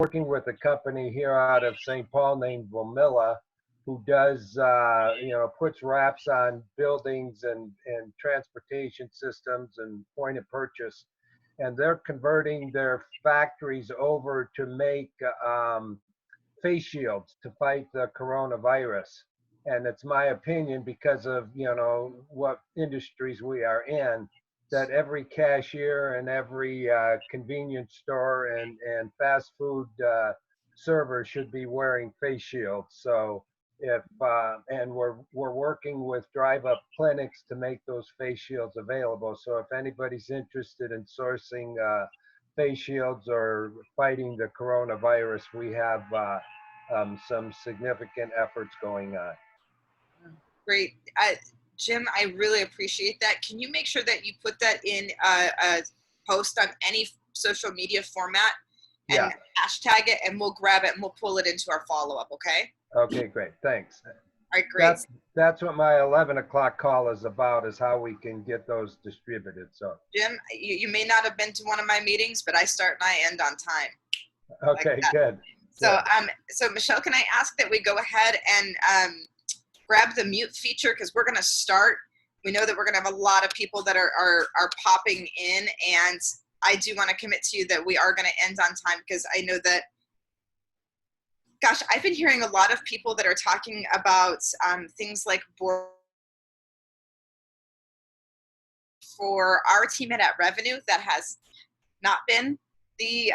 working with a company here out of St. Paul named Wamilla, who does, puts wraps on buildings and transportation systems and point of purchase. And they're converting their factories over to make face shields to fight the coronavirus. And it's my opinion, because of, what industries we are in, that every cashier and every convenience store and fast food server should be wearing face shields. So if and we're working with drive-up clinics to make those face shields available. So if anybody's interested in sourcing face shields or fighting the coronavirus, we have some significant efforts going on. Great. Jim, I really appreciate that. Can you make sure that you put that in a post on any social media format and hashtag it, and we'll grab it and we'll pull it into our follow-up, okay? Okay, great. Thanks. All right, great. That's what my 11 o'clock call is about, is how we can get those distributed. So Jim, you may not have been to one of my meetings, but I start and I end on time. Okay, like good. So, so Michelle, can I ask that we go ahead and grab the mute feature, because we're going to start. We know that we're going to have a lot of people that are popping in, and I do want to commit to you that we are going to end on time, because I know that, gosh, I've been hearing a lot of people that are talking about things like board for our team at Revenue. That has not been the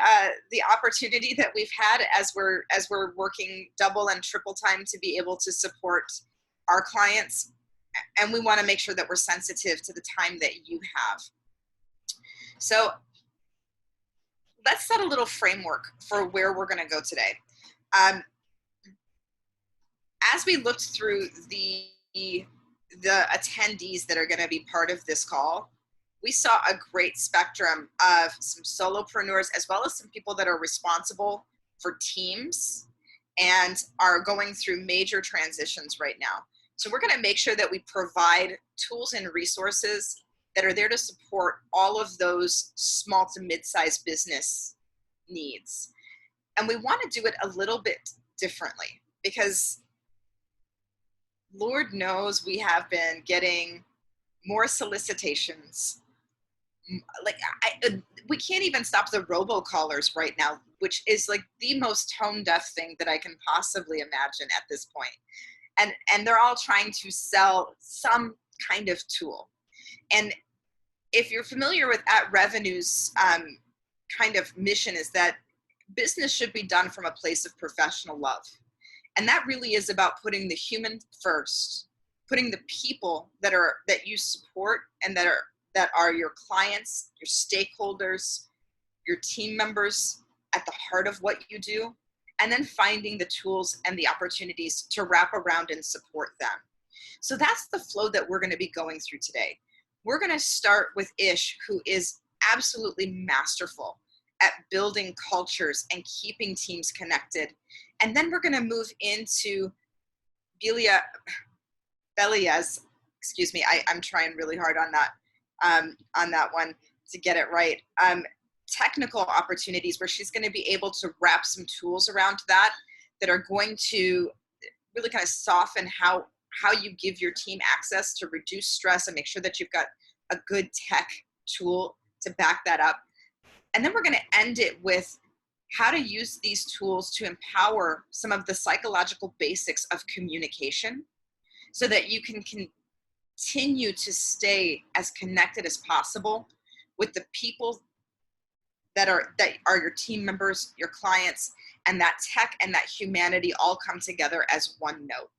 opportunity that we've had as we're working double and triple time to be able to support our clients, and we want to make sure that we're sensitive to the time that you have. So let's set a little framework for where we're going to go today. As we looked through the attendees that are going to be part of this call, we saw a great spectrum of some solopreneurs, as well as some people that are responsible for teams and are going through major transitions right now. So we're going to make sure that we provide tools and resources that are there to support all of those small to mid-sized business needs. And we want to do it a little bit differently, because Lord knows we have been getting more solicitations. Like we can't even stop the robocallers right now, which is like the most tone deaf thing that I can possibly imagine at this point. And they're all trying to sell some kind of tool. And if you're familiar with @Revenue's kind of mission, is that business should be done from a place of professional love. And that really is about putting the human first, putting the people that you support and that are your clients, your stakeholders, your team members at the heart of what you do, and then finding the tools and the opportunities to wrap around and support them. So that's the flow that we're going to be going through today. We're going to start with Ish, who is absolutely masterful at building cultures and keeping teams connected. And then we're going to move into Belias, excuse me, I'm trying really hard on that one to get it right. Technical opportunities, where she's going to be able to wrap some tools around that are going to really kind of soften how you give your team access to reduce stress and make sure that you've got a good tech tool to back that up. And then we're going to end it with how to use these tools to empower some of the psychological basics of communication so that you can continue to stay as connected as possible with the people that are your team members, your clients, and that tech and that humanity all come together as one note.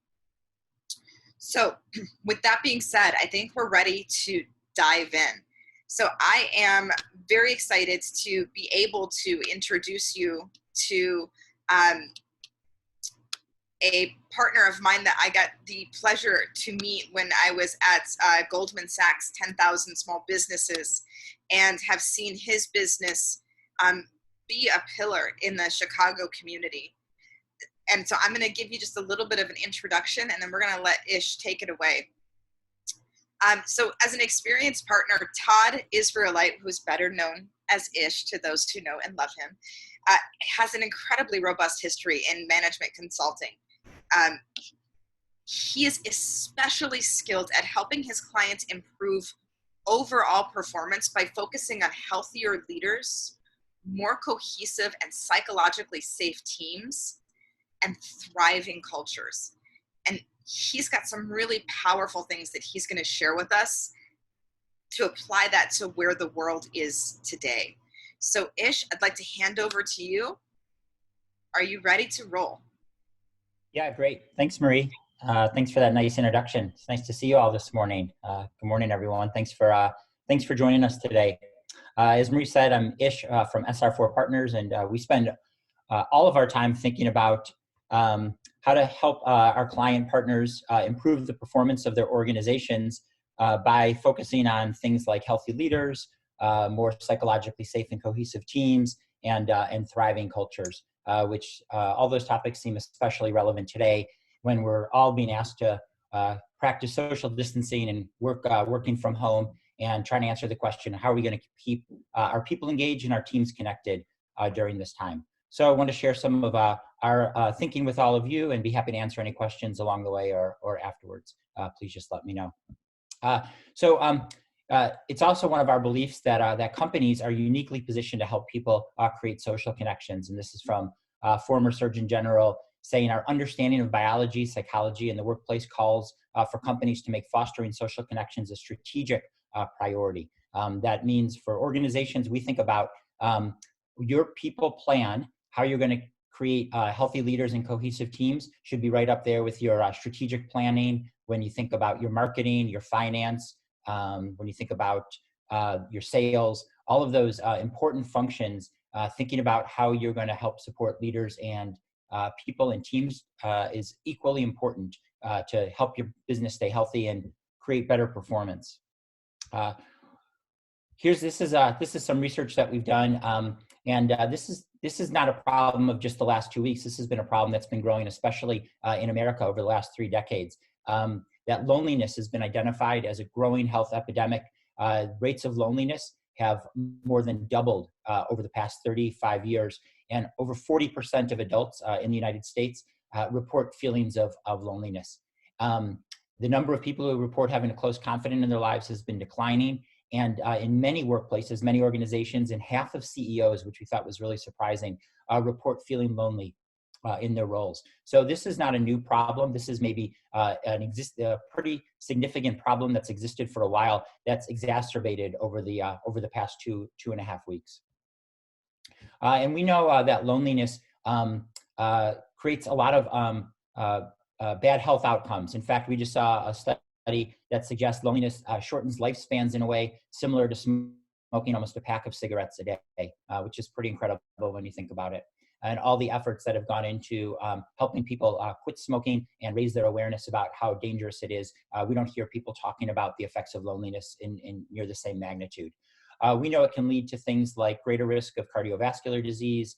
So with that being said, I think we're ready to dive in. So I am very excited to be able to introduce you to a partner of mine that I got the pleasure to meet when I was at Goldman Sachs 10,000 Small Businesses, and have seen his business be a pillar in the Chicago community. And so I'm going to give you just a little bit of an introduction, and then we're going to let Ish take it away. So as an experienced partner, Todd Israelite, who is better known as Ish to those who know and love him, has an incredibly robust history in management consulting. Um, he is especially skilled at helping his clients improve overall performance by focusing on healthier leaders, more cohesive and psychologically safe teams, and thriving cultures. And he's got some really powerful things that he's going to share with us to apply that to where the world is today. So Ish, I'd like to hand over to you. Are you ready to roll? Yeah, great. Thanks, Marie. Thanks for that nice introduction. It's nice to see you all this morning. Good morning, everyone. Thanks for joining us today. As Marie said, I'm Ish from SR4 Partners, and we spend all of our time thinking about how to help our client partners improve the performance of their organizations by focusing on things like healthy leaders, more psychologically safe and cohesive teams, and thriving cultures, which all those topics seem especially relevant today when we're all being asked to practice social distancing and working from home and trying to answer the question, how are we going to keep our people engaged and our teams connected during this time? So I want to share some of our thinking with all of you and be happy to answer any questions along the way or afterwards. Please just let me know. It's also one of our beliefs that that companies are uniquely positioned to help people create social connections. And this is from former Surgeon General saying our understanding of biology, psychology, and the workplace calls for companies to make fostering social connections a strategic priority. That means for organizations, we think about your people plan, how you're going to create healthy leaders and cohesive teams should be right up there with your strategic planning. When you think about your marketing, your finance, when you think about your sales, all of those important functions, thinking about how you're going to help support leaders and people and teams is equally important to help your business stay healthy and create better performance. This is some research that we've done, and this is not a problem of just the last 2 weeks. This has been a problem that's been growing, especially in America over the last 3 decades. That loneliness has been identified as a growing health epidemic. Rates of loneliness have more than doubled over the past 35 years, and over 40% of adults in the United States report feelings of loneliness. The number of people who report having a close confidant in their lives has been declining. And in many workplaces, many organizations, and half of CEOs, which we thought was really surprising, report feeling lonely in their roles. So this is not a new problem. This is maybe a pretty significant problem that's existed for a while that's exacerbated over the past two and a half weeks. And we know that loneliness creates a lot of bad health outcomes. In fact, we just saw a study that suggests loneliness shortens lifespans in a way similar to smoking almost a pack of cigarettes a day, which is pretty incredible when you think about it. And all the efforts that have gone into helping people quit smoking and raise their awareness about how dangerous it is. We don't hear people talking about the effects of loneliness in near the same magnitude. We know it can lead to things like greater risk of cardiovascular disease,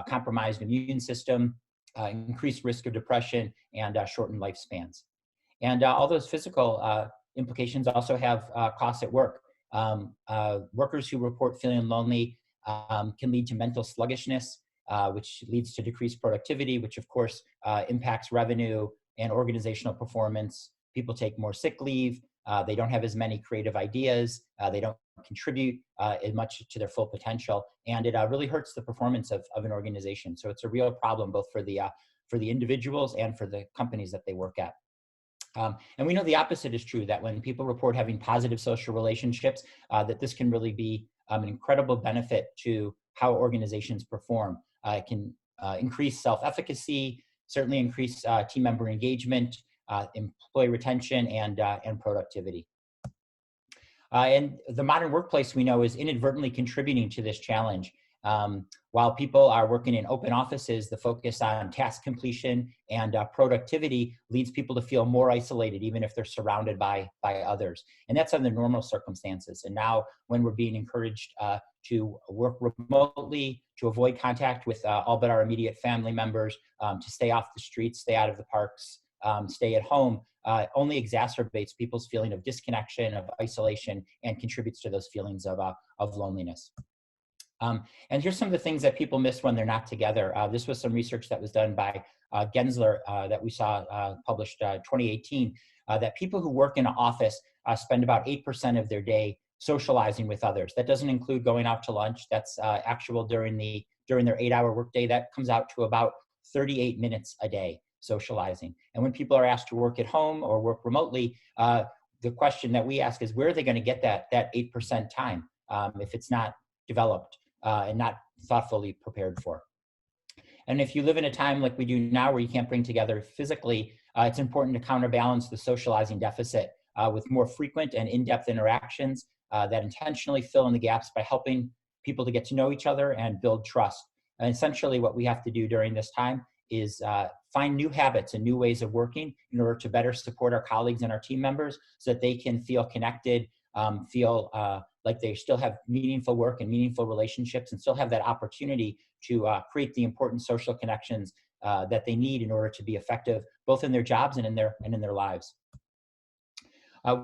compromised immune system, increased risk of depression, and shortened lifespans. And all those physical implications also have costs at work. Workers who report feeling lonely can lead to mental sluggishness, which leads to decreased productivity, which of course impacts revenue and organizational performance. People take more sick leave. They don't have as many creative ideas. They don't contribute as much to their full potential. And it really hurts the performance of an organization. So it's a real problem both for the individuals and for the companies that they work at. And we know the opposite is true, that when people report having positive social relationships, that this can really be an incredible benefit to how organizations perform. It can increase self-efficacy, certainly increase team member engagement, employee retention, and productivity. And the modern workplace, we know, is inadvertently contributing to this challenge. While people are working in open offices, the focus on task completion and productivity leads people to feel more isolated, even if they're surrounded by others. And that's under normal circumstances. And now when we're being encouraged to work remotely, to avoid contact with all but our immediate family members, to stay off the streets, stay out of the parks, stay at home, only exacerbates people's feeling of disconnection, of isolation, and contributes to those feelings of loneliness. And here's some of the things that people miss when they're not together. This was some research that was done by Gensler that we saw published 2018, that people who work in an office spend about 8% of their day socializing with others. That doesn't include going out to lunch. That's actual during their 8-hour workday. That comes out to about 38 minutes a day socializing. And when people are asked to work at home or work remotely, the question that we ask is, where are they going to get that 8% time if it's not developed and not thoughtfully prepared for? And if you live in a time like we do now where you can't bring together physically, it's important to counterbalance the socializing deficit with more frequent and in-depth interactions that intentionally fill in the gaps by helping people to get to know each other and build trust. And essentially what we have to do during this time is find new habits and new ways of working in order to better support our colleagues and our team members so that they can feel connected, feel like they still have meaningful work and meaningful relationships, and still have that opportunity to create the important social connections that they need in order to be effective, both in their jobs and in their lives.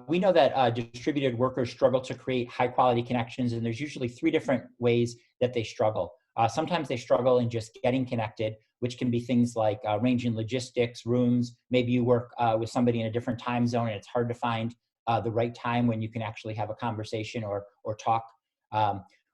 We know that distributed workers struggle to create high quality connections, and there's usually 3 different ways that they struggle. Sometimes they struggle in just getting connected, which can be things like arranging logistics, rooms. Maybe you work with somebody in a different time zone and it's hard to find the right time when you can actually have a conversation or talk.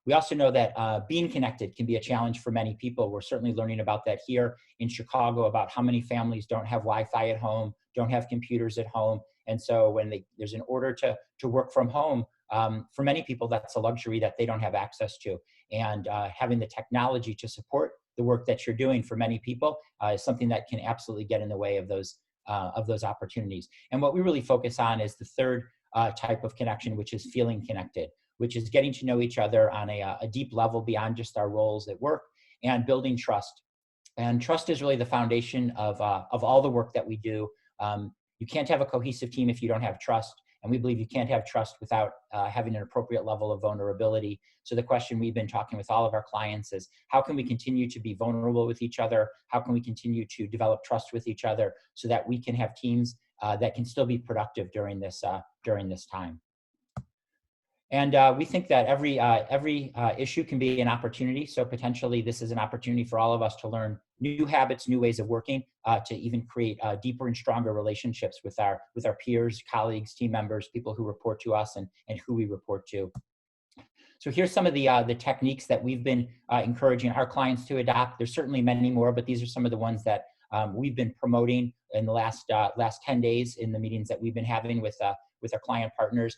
We also know that being connected can be a challenge for many people. We're certainly learning about that here in Chicago, about how many families don't have Wi-Fi at home, don't have computers at home. And so when there's an order to work from home, for many people, that's a luxury that they don't have access to. And having the technology to support the work that you're doing for many people is something that can absolutely get in the way of those opportunities. And what we really focus on is the third type of connection, which is feeling connected, which is getting to know each other on a deep level beyond just our roles at work, and building trust. And trust is really the foundation of all the work that we do. You can't have a cohesive team if you don't have trust. And we believe you can't have trust without having an appropriate level of vulnerability. So the question we've been talking with all of our clients is, how can we continue to be vulnerable with each other? How can we continue to develop trust with each other so that we can have teams that can still be productive during this time? And we think that every issue can be an opportunity. So potentially this is an opportunity for all of us to learn new habits, new ways of working, to even create deeper and stronger relationships with our peers, colleagues, team members, people who report to us and who we report to. So here's some of the techniques that we've been encouraging our clients to adopt. There's certainly many more, but these are some of the ones that we've been promoting in the last 10 days in the meetings that we've been having with our client partners.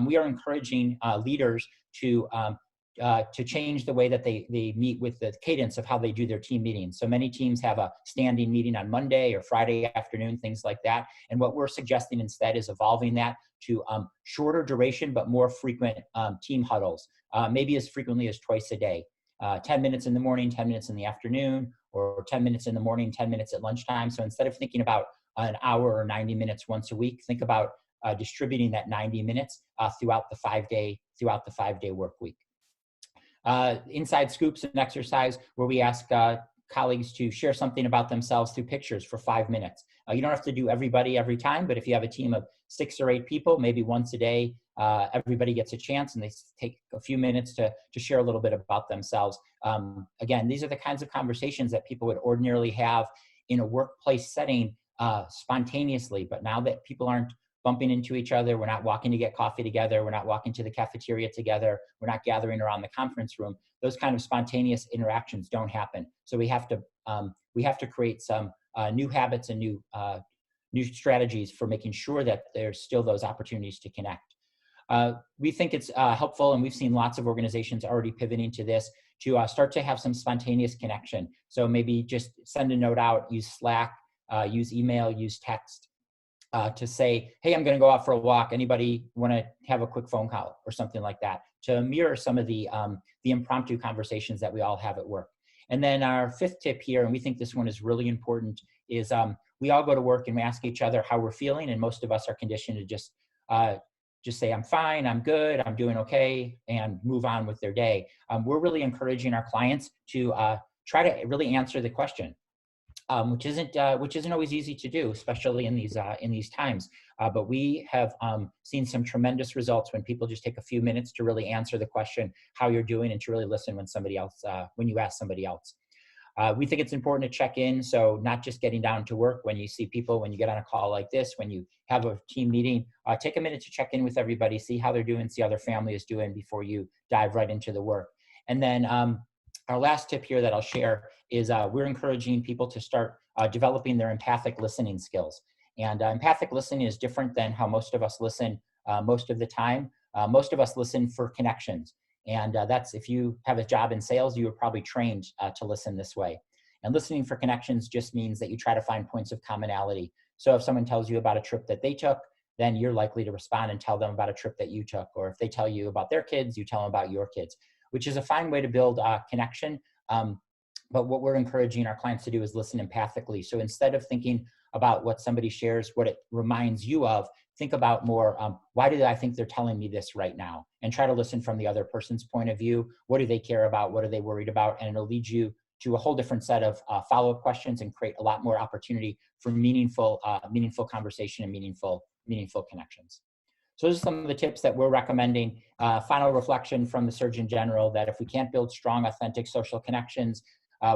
We are encouraging leaders to change the way that they meet, with the cadence of how they do their team meetings. So many teams have a standing meeting on Monday or Friday afternoon, things like that. And what we're suggesting instead is evolving that to shorter duration, but more frequent team huddles, maybe as frequently as twice a day. 10 minutes in the morning, 10 minutes in the afternoon, or 10 minutes in the morning, 10 minutes at lunchtime. So instead of thinking about an hour or 90 minutes once a week, think about distributing that 90 minutes throughout the 5-day work week. Inside scoops and exercise, where we ask colleagues to share something about themselves through pictures for 5 minutes. You don't have to do everybody every time, but if you have a team of 6 or 8 people, maybe once a day, everybody gets a chance and they take a few minutes to share a little bit about themselves. Again, these are the kinds of conversations that people would ordinarily have in a workplace setting spontaneously, but now that people aren't bumping into each other, we're not walking to get coffee together, we're not walking to the cafeteria together, we're not gathering around the conference room, those kind of spontaneous interactions don't happen. So we have to create some new habits and new strategies for making sure that there's still those opportunities to connect. We think it's helpful, and we've seen lots of organizations already pivoting to this, to start to have some spontaneous connection. So maybe just send a note out, use Slack, use email, use text, to say, hey, I'm going to go out for a walk. Anybody want to have a quick phone call or something like that, to mirror some of the impromptu conversations that we all have at work. And then our 5th tip here, and we think this one is really important, is we all go to work and we ask each other how we're feeling, and most of us are conditioned to just say, I'm fine, I'm good, I'm doing okay, and move on with their day. We're really encouraging our clients to try to really answer the question, which isn't always easy to do, especially in these times. But we have seen some tremendous results when people just take a few minutes to really answer the question how you're doing and to really listen when you ask somebody else. We think it's important to check in. So not just getting down to work when you see people, when you get on a call like this, when you have a team meeting, take a minute to check in with everybody, see how they're doing, see how their family is doing before you dive right into the work. And then our last tip here that I'll share is we're encouraging people to start developing their empathic listening skills. And empathic listening is different than how most of us listen most of the time. Most of us listen for connections. And that's, if you have a job in sales, you were probably trained to listen this way. And listening for connections just means that you try to find points of commonality. So if someone tells you about a trip that they took, then you're likely to respond and tell them about a trip that you took. Or if they tell you about their kids, you tell them about your kids, which is a fine way to build connection. But what we're encouraging our clients to do is listen empathically. So instead of thinking about what somebody shares, what it reminds you of, think about more, why do I think they're telling me this right now? And try to listen from the other person's point of view. What do they care about? What are they worried about? And it'll lead you to a whole different set of follow-up questions and create a lot more opportunity for meaningful conversation and meaningful connections. So those are some of the tips that we're recommending. Final reflection from the Surgeon General that if we can't build strong, authentic social connections,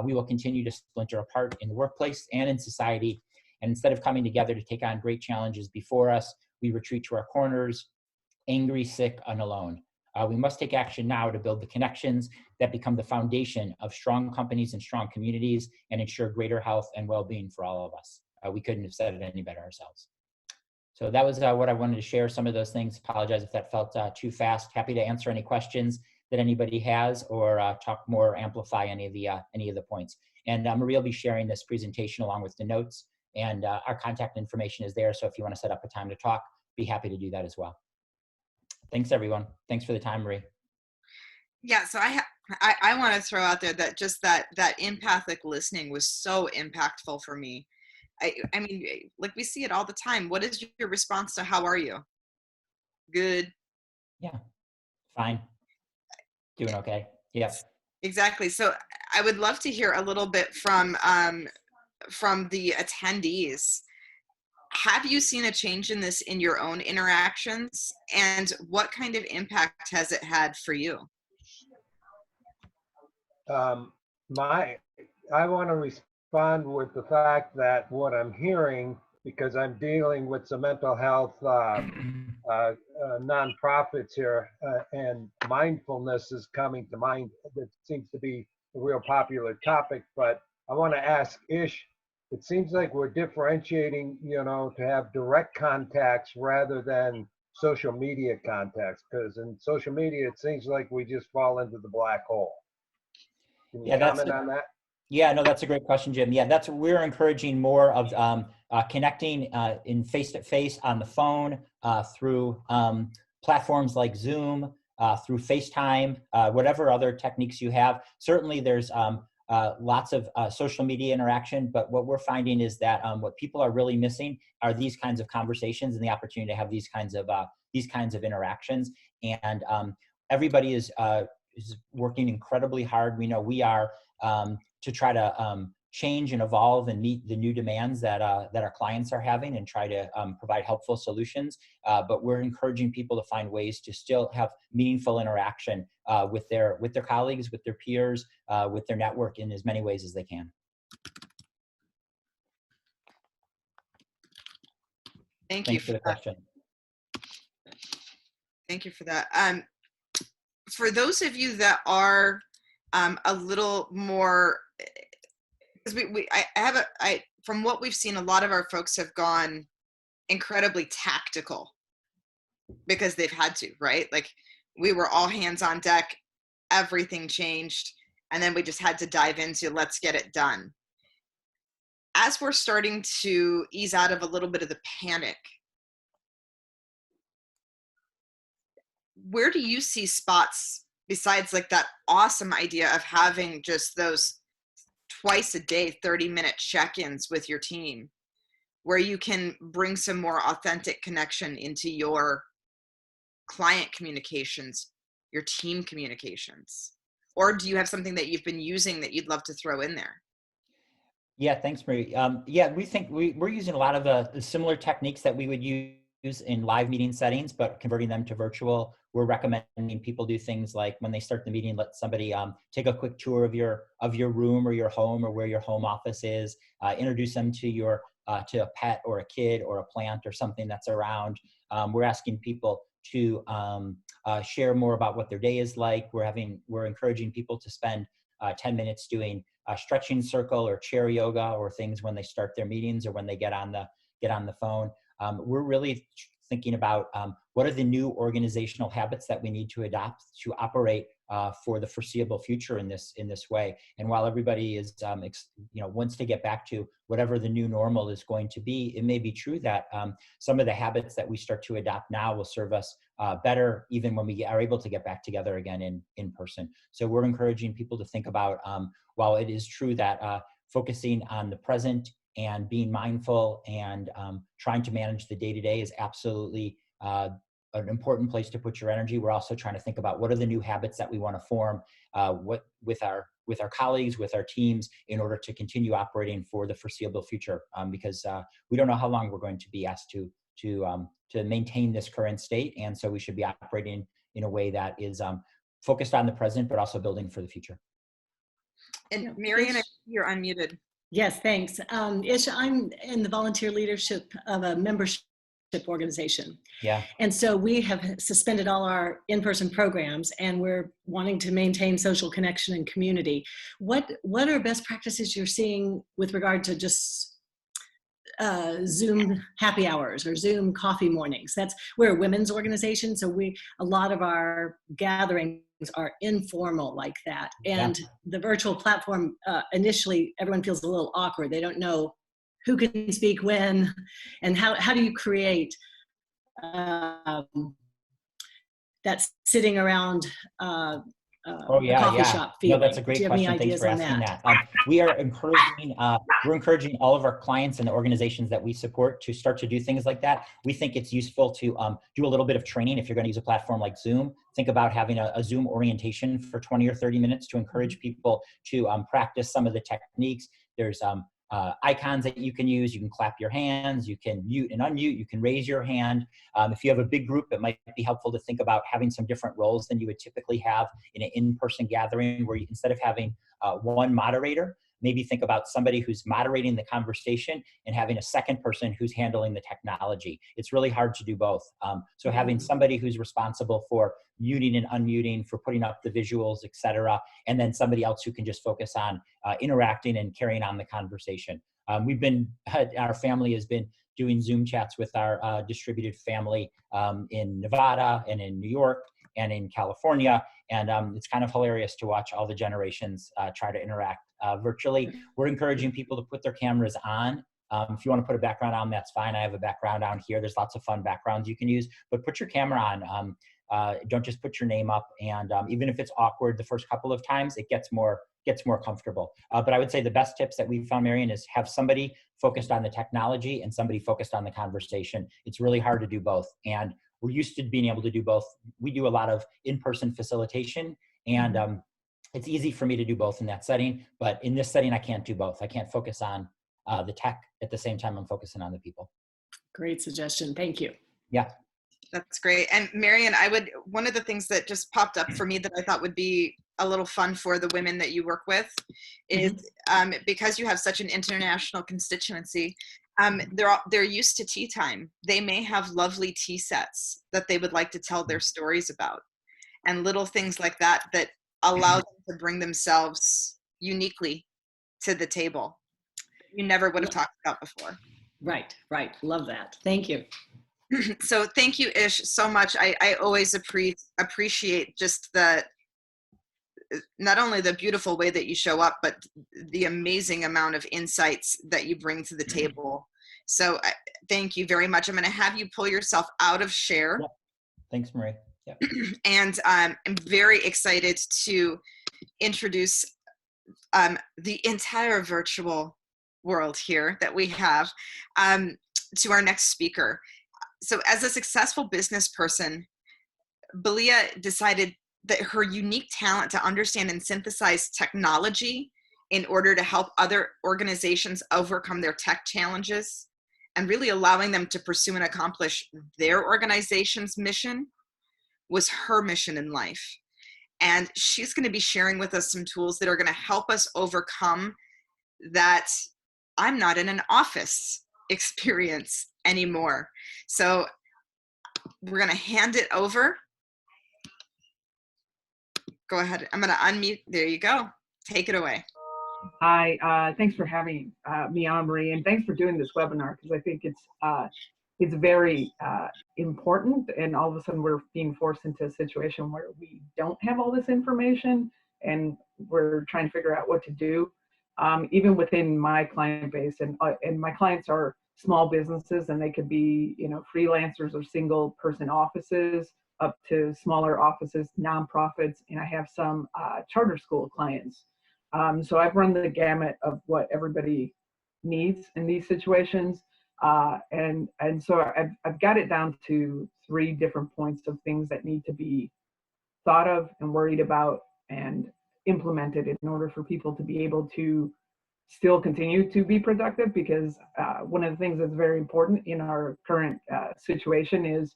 we will continue to splinter apart in the workplace and in society. And instead of coming together to take on great challenges before us, we retreat to our corners, angry, sick, and alone. We must take action now to build the connections that become the foundation of strong companies and strong communities and ensure greater health and well-being for all of us. We couldn't have said it any better ourselves. So that was what I wanted to share, some of those things. Apologize if that felt too fast. Happy to answer any questions that anybody has or talk more, amplify any of the points. And Maria will be sharing this presentation along with the notes, and our contact information is there. So if you want to set up a time to talk, be happy to do that as well. Thanks, everyone. Thanks for the time, Marie. Yeah, so I want to throw out there that just that empathic listening was so impactful for me. I mean, like we see it all the time. What is your response to how are you? Good. Yeah, fine. Doing okay. Yeah. Exactly. So I would love to hear a little bit from the attendees. Have you seen a change in this in your own interactions, and what kind of impact has it had for you? I want to respond with the fact that what I'm hearing, because I'm dealing with some mental health nonprofits here, and mindfulness is coming to mind. That seems to be a real popular topic, but I want to ask Ish, it seems like we're differentiating, to have direct contacts rather than social media contacts, because in social media, it seems like we just fall into the black hole. Can you comment on that? Yeah, no, that's a great question, Jim. Yeah, we're encouraging more of connecting in face-to-face on the phone through platforms like Zoom, through FaceTime, whatever other techniques you have. Certainly there's lots of social media interaction, but what we're finding is that what people are really missing are these kinds of conversations and the opportunity to have these kinds of interactions. And everybody is working incredibly hard. We know we are to try to change and evolve and meet the new demands that our clients are having and try to provide helpful solutions. But we're encouraging people to find ways to still have meaningful interaction with their colleagues, with their peers, with their network in as many ways as they can. Thanks for the question. Thank you for that. For those of you that are a little more, because from what we've seen, a lot of our folks have gone incredibly tactical because they've had to, right? Like we were all hands on deck, everything changed, and then we just had to dive into let's get it done. As we're starting to ease out of a little bit of the panic, where do you see spots besides like that awesome idea of having just those twice a day 30-minute check-ins with your team where you can bring some more authentic connection into your client communications, your team communications? Or do you have something that you've been using that you'd love to throw in there? Yeah, thanks, Marie. Yeah, we think we're using a lot of the similar techniques that we would use in live meeting settings, but converting them to virtual. We're recommending people do things like when they start the meeting, let somebody take a quick tour of your room or your home or where your home office is. Introduce them to your to a pet or a kid or a plant or something that's around. We're asking people to share more about what their day is like. We're encouraging people to spend 10 minutes doing a stretching circle or chair yoga or things when they start their meetings or when they get on the phone. We're really thinking about what are the new organizational habits that we need to adopt to operate for the foreseeable future in this way. And while everybody is wants to get back to whatever the new normal is going to be, it may be true that some of the habits that we start to adopt now will serve us better even when we are able to get back together again in person. So we're encouraging people to think about while it is true that focusing on the present and being mindful and trying to manage the day-to-day is absolutely an important place to put your energy. We're also trying to think about what are the new habits that we want to form with our colleagues, with our teams, in order to continue operating for the foreseeable future. Because we don't know how long we're going to be asked to maintain this current state, and so we should be operating in a way that is focused on the present, but also building for the future. And Marion, you're unmuted. Yes, thanks. Ish, I'm in the volunteer leadership of a membership organization. Yeah. And so we have suspended all our in-person programs and we're wanting to maintain social connection and community. What are best practices you're seeing with regard to just Zoom happy hours or Zoom coffee mornings? We're a women's organization, so a lot of our gatherings are informal like that. And the virtual platform, initially, everyone feels a little awkward. They don't know who can speak when, and how do you create that sitting around coffee shop feeling? No, that's a great question. Thanks for asking that. We're encouraging all of our clients and the organizations that we support to start to do things like that. We think it's useful to do a little bit of training. If you're going to use a platform like Zoom, think about having a Zoom orientation for 20 or 30 minutes to encourage people to practice some of the techniques. There's icons that you can use. You can clap your hands, you can mute and unmute, you can raise your hand. If you have a big group, it might be helpful to think about having some different roles than you would typically have in an in-person gathering, where instead of having one moderator, maybe think about somebody who's moderating the conversation and having a second person who's handling the technology. It's really hard to do both. So having somebody who's responsible for muting and unmuting, for putting up the visuals, et cetera, and then somebody else who can just focus on interacting and carrying on the conversation. Our family has been doing Zoom chats with our distributed family in Nevada and in New York and in California. And it's kind of hilarious to watch all the generations try to interact virtually. We're encouraging people to put their cameras on. If you want to put a background on, that's fine. I have a background on here. There's lots of fun backgrounds you can use, but put your camera on. Don't just put your name up. And even if it's awkward the first couple of times, it gets more comfortable. But I would say the best tips that we've found, Marion, is have somebody focused on the technology and somebody focused on the conversation. It's really hard to do both. And we're used to being able to do both. We do a lot of in-person facilitation, and it's easy for me to do both in that setting. But in this setting, I can't do both. I can't focus on the tech at the same time I'm focusing on the people. Great suggestion. Thank you. Yeah. That's great. And Marion, one of the things that just popped up for me that I thought would be a little fun for the women that you work with is because you have such an international constituency, they're used to tea time. They may have lovely tea sets that they would like to tell their stories about, and little things like that allow them to bring themselves uniquely to the table you never would have talked about before. Right. Love that. Thank you. So thank you, Ish, so much. I always appreciate just not only the beautiful way that you show up, but the amazing amount of insights that you bring to the table. So thank you very much. I'm going to have you pull yourself out of share. Yep. Thanks, Marie. Yep. And I'm very excited to introduce the entire virtual world here that we have to our next speaker. So as a successful business person, Belia decided that her unique talent to understand and synthesize technology in order to help other organizations overcome their tech challenges and really allowing them to pursue and accomplish their organization's mission was her mission in life. And she's going to be sharing with us some tools that are going to help us overcome that I'm not in an office experience anymore. So we're going to hand it over. Go ahead. I'm going to unmute. There you go. Take it away. Hi, thanks for having me on, Marie, and thanks for doing this webinar, because I think it's very important, and all of a sudden we're being forced into a situation where we don't have all this information and we're trying to figure out what to do. Even within my client base, and my clients are small businesses, and they could be, you know, freelancers or single person offices up to smaller offices, nonprofits, and I have some charter school clients. So I've run the gamut of what everybody needs in these situations. And so I've got it down to 3 different points of things that need to be thought of and worried about and implemented in order for people to be able to still continue to be productive. Because one of the things that's very important in our current situation is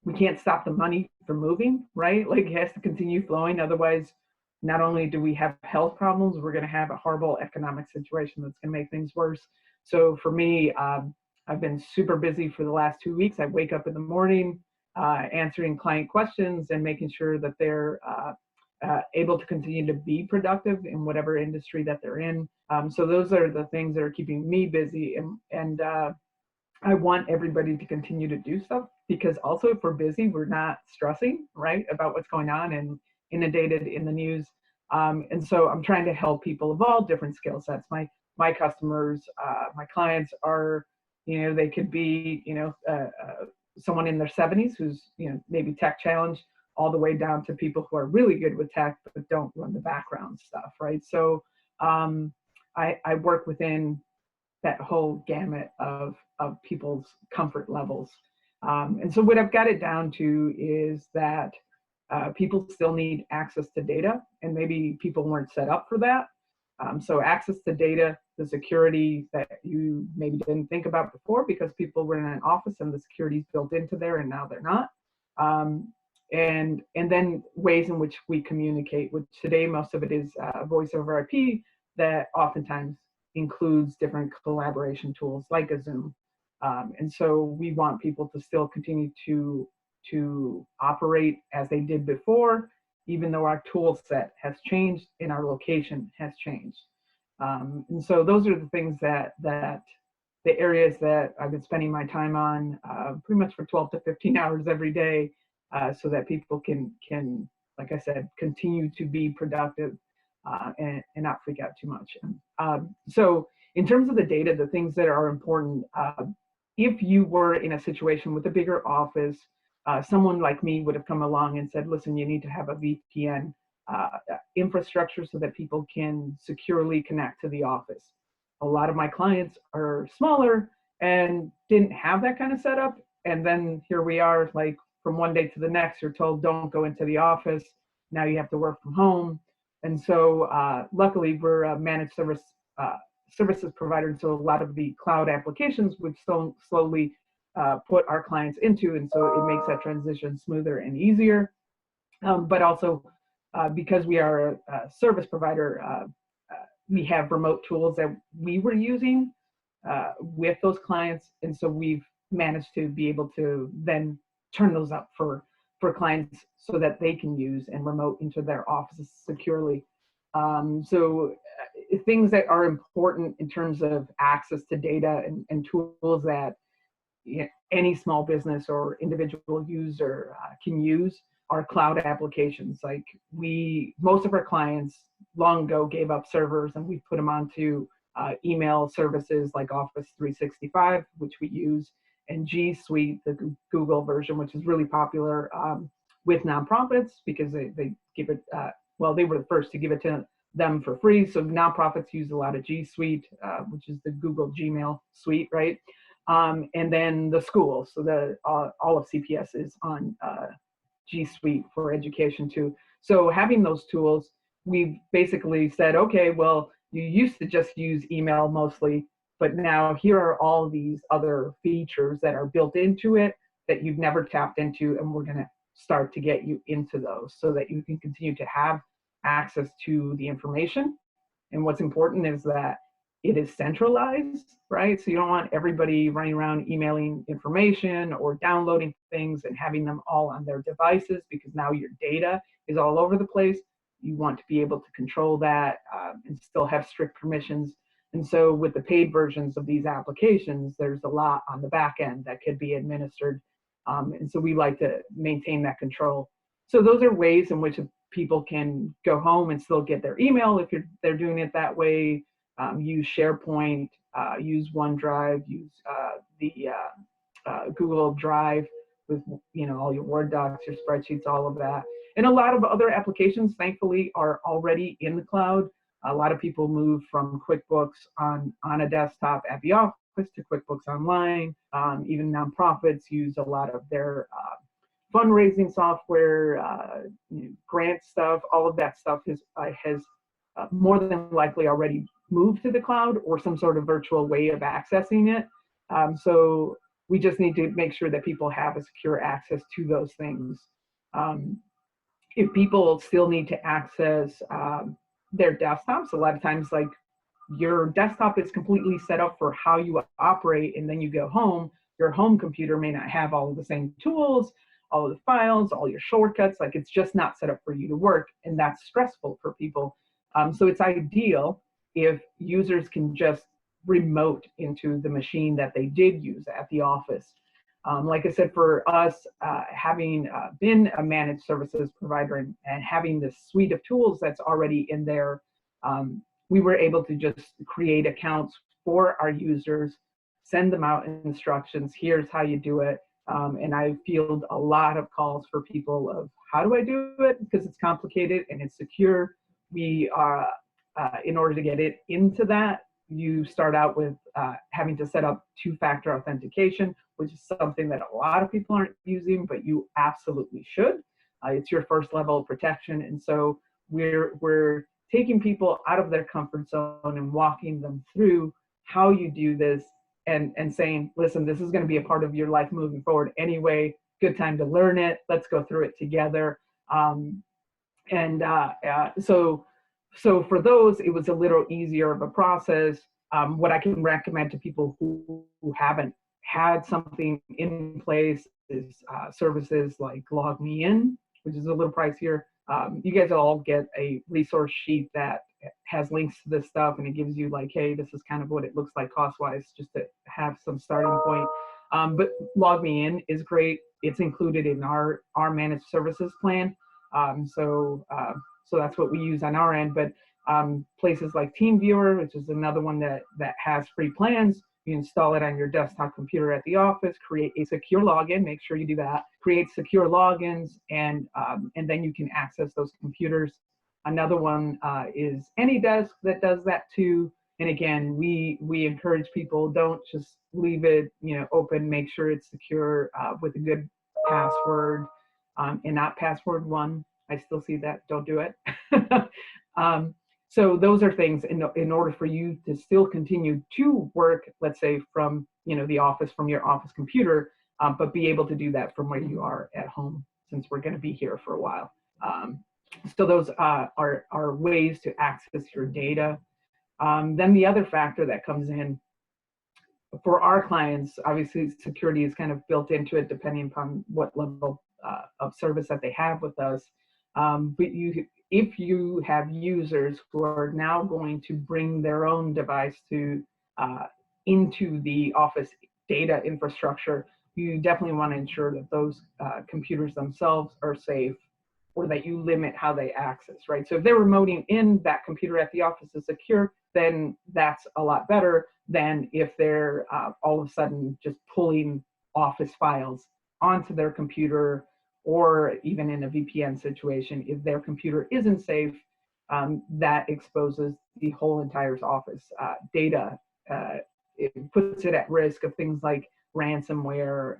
we can't stop the money from moving, right? Like, it has to continue flowing. Otherwise, not only do we have health problems, we're going to have a horrible economic situation that's going to make things worse. So for me, I've been super busy for the last 2 weeks. I wake up in the morning answering client questions and making sure that they're able to continue to be productive in whatever industry that they're in. So those are the things that are keeping me busy. And I want everybody to continue to do stuff, because also if we're busy, we're not stressing, right, about what's going on and inundated in the news. And so I'm trying to help people of all different skill sets. My customers, my clients are, you know, they could be, you know, someone in their 70s who's, you know, maybe tech challenged, all the way down to people who are really good with tech but don't run the background stuff, right? So I work within that whole gamut of people's comfort levels. And so what I've got it down to is that people still need access to data, and maybe people weren't set up for that. So access to data, the security that you maybe didn't think about before because people were in an office and the security's built into there and now they're not. And then ways in which we communicate, which today most of it is voice over IP, that oftentimes includes different collaboration tools like a Zoom. And so we want people to still continue to operate as they did before, even though our tool set has changed and our location has changed. And so those are the things that the areas that I've been spending my time on pretty much for 12 to 15 hours every day, so that people can, like I said, continue to be productive and not freak out too much. So in terms of the data, the things that are important, if you were in a situation with a bigger office, someone like me would have come along and said, listen, you need to have a VPN infrastructure so that people can securely connect to the office. A lot of my clients are smaller and didn't have that kind of setup. And then here we are, like from one day to the next, you're told don't go into the office. Now you have to work from home. And so luckily we're a managed services provider. And so a lot of the cloud applications we've slowly put our clients into. And so it makes that transition smoother and easier. But also because we are a service provider, we have remote tools that we were using with those clients. And so we've managed to be able to then turn those up for clients so that they can use and remote into their offices securely. So things that are important in terms of access to data and tools that any small business or individual user can use are cloud applications. Like most of our clients long ago gave up servers and we put them onto email services like Office 365, which we use, and G Suite, the Google version, which is really popular with nonprofits because they give it, well, they were the first to give it to them for free. So nonprofits use a lot of G Suite, which is the Google Gmail suite, right? And then the schools, so all of CPS is on G Suite for education too. So having those tools we've basically said, okay, well, you used to just use email mostly, but now here are all these other features that are built into it that you've never tapped into, and we're going to start to get you into those so that you can continue to have access to the information. And what's important is that it is centralized, right? So you don't want everybody running around emailing information or downloading things and having them all on their devices, because now your data is all over the place. You want to be able to control that and still have strict permissions. And so with the paid versions of these applications, there's a lot on the back end that could be administered. And so we like to maintain that control. So those are ways in which people can go home and still get their email if they're doing it that way. Use SharePoint, use OneDrive, use the Google Drive with all your Word docs, your spreadsheets, all of that. And a lot of other applications, thankfully, are already in the cloud. A lot of people move from QuickBooks on a desktop at the office to QuickBooks Online. Even nonprofits use a lot of their fundraising software, grant stuff. All of that stuff has more than likely already moved to the cloud or some sort of virtual way of accessing it. So we just need to make sure that people have a secure access to those things. If people still need to access their desktops, a lot of times, like, your desktop is completely set up for how you operate, and then you go home, your home computer may not have all of the same tools, all of the files, all your shortcuts. Like, it's just not set up for you to work, and that's stressful for people. So it's ideal if users can just remote into the machine that they did use at the office. Like I said, for us, having been a managed services provider and having this suite of tools that's already in there, we were able to just create accounts for our users, send them out instructions, here's how you do it. And I field a lot of calls for people of, how do I do it? Because it's complicated and it's secure. We are, in order to get it into that, you start out with having to set up two-factor authentication, which is something that a lot of people aren't using, but you absolutely should. It's your first level of protection. And so we're taking people out of their comfort zone and walking them through how you do this, and saying, listen, this is going to be a part of your life moving forward anyway. Good time to learn it. Let's go through it together. So for those, it was a little easier of a process. What I can recommend to people who haven't had something in place is services like Log Me In, which is a little pricier. You guys all get a resource sheet that has links to this stuff, and it gives you like, hey, this is kind of what it looks like cost-wise, just to have some starting point. But Log Me In is great. It's included in our managed services plan. So that's what we use on our end. But places like TeamViewer, which is another one that has free plans, you install it on your desktop computer at the office, create a secure login, make sure you do that, create secure logins, and then you can access those computers. Another one is AnyDesk that does that too. And again, we encourage people, don't just leave it open, make sure it's secure with a good password, and not password one. I still see that, don't do it. So those are things in order for you to still continue to work, let's say from the office, from your office computer, but be able to do that from where you are at home, since we're going to be here for a while. So those are ways to access your data. Then the other factor that comes in for our clients, obviously security is kind of built into it depending upon what level of service that they have with us. But if you have users who are now going to bring their own device into the office data infrastructure, you definitely want to ensure that those computers themselves are safe, or that you limit how they access, right? So if they're remoting in, that computer at the office is secure, then that's a lot better than if they're all of a sudden just pulling office files onto their computer, or even in a VPN situation, if their computer isn't safe, that exposes the whole entire office data. It puts it at risk of things like ransomware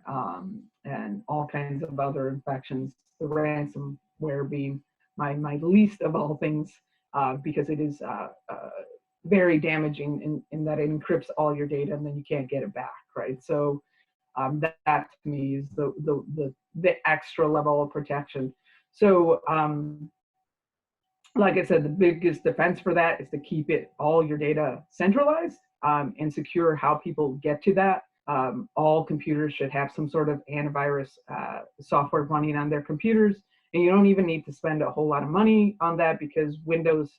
and all kinds of other infections. The ransomware being my least of all things because it is very damaging in that it encrypts all your data and then you can't get it back, right? So that to me is the extra level of protection. So like I said, the biggest defense for that is to keep all your data centralized and secure how people get to that. All computers should have some sort of antivirus software running on their computers. And you don't even need to spend a whole lot of money on that because Windows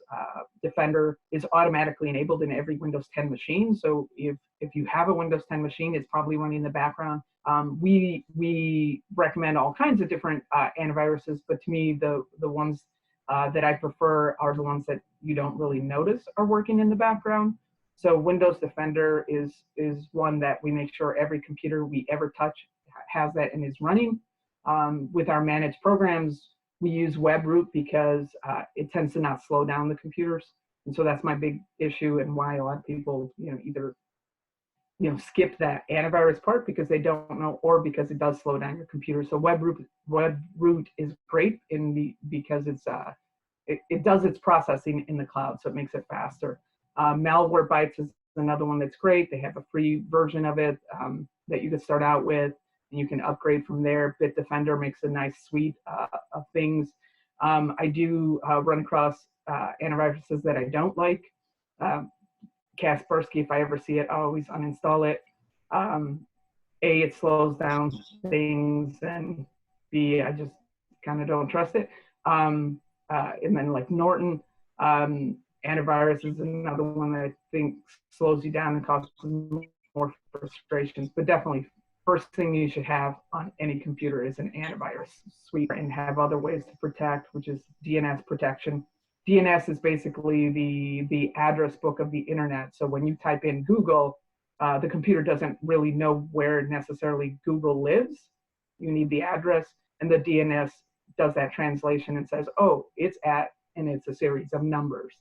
Defender is automatically enabled in every Windows 10 machine. So if you have a Windows 10 machine, it's probably running in the background. We recommend all kinds of different antiviruses, but to me, the ones that I prefer are the ones that you don't really notice are working in the background. So Windows Defender is one that we make sure every computer we ever touch has that and is running. With our managed programs, we use WebRoot because it tends to not slow down the computers. And so that's my big issue and why a lot of people, either skip that antivirus part because they don't know, or because it does slow down your computer. So WebRoot is great because it does its processing in the cloud, so it makes it faster. Malwarebytes is another one that's great. They have a free version of it that you can start out with, and you can upgrade from there. Bitdefender makes a nice suite of things. I do run across antiviruses that I don't like. Kaspersky, if I ever see it, I always uninstall it. It slows down things, and B, I just kind of don't trust it. And then like Norton, antivirus is another one that I think slows you down and causes more frustrations. But definitely, first thing you should have on any computer is an antivirus suite and have other ways to protect, which is DNS protection. DNS is basically the address book of the internet. So when you type in Google, the computer doesn't really know where necessarily Google lives. You need the address, and the DNS does that translation and says, oh, it's at, and it's a series of numbers.